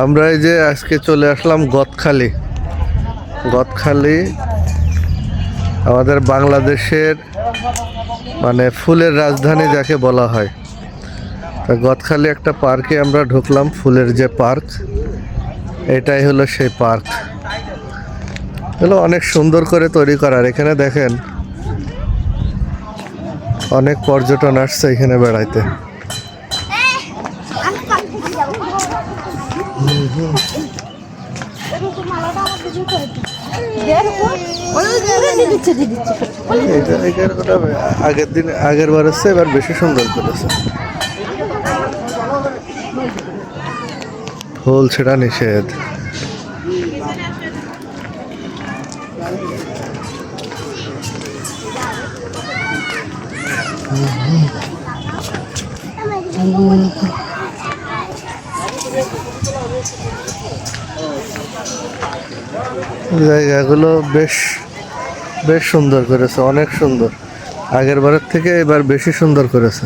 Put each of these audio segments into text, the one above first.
আমরা এই যে আজকে চলে আসলাম গদখালি। গদখালি আমাদের বাংলাদেশের মানে ফুলের রাজধানী যাকে বলা হয়। তা গদখালি একটা পার্কে আমরা ঢুকলাম, ফুলের যে পার্ক, এটাই হলো সেই পার্ক। হলো অনেক সুন্দর করে তৈরি করার। এখানে দেখেন অনেক পর্যটন আসছে এখানে বেড়াইতে। আগের বার হচ্ছে, এবার বেশি সুন্দর করেছে। ফুল ছেড়া নিষেধ। জায়গাগুলো বেশ বেশ সুন্দর করেছে, অনেক সুন্দর। আগের বারের থেকে এবার বেশি সুন্দর করেছে।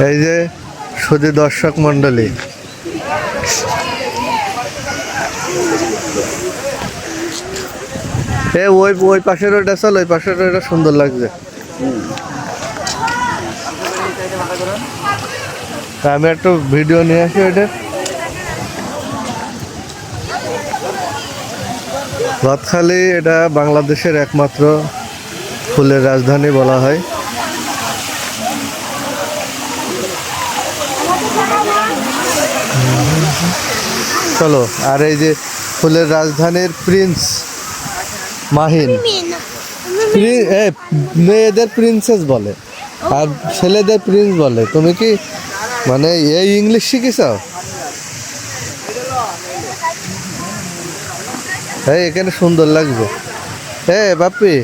এই যে শুধু দর্শক মন্ডলী, ওই ওই পাশের ওইটা চল, ওই পাশের ওইটা সুন্দর লাগছে। আমি একটু ভিডিও নিয়ে আসি ওইটা। গদখালি এটা বাংলাদেশের একমাত্র ফুলের রাজধানী বলা হয়। চলো, আর এই যে ফুলের রাজধানীর প্রিন্স মাহিন, মেয়েদের প্রিন্সেস বলে আর ছেলেদের প্রিন্স বলে। তুমি কি মানে এই ইংলিশ শিখেছ? এখানে সুন্দর লাগবে। বাপি।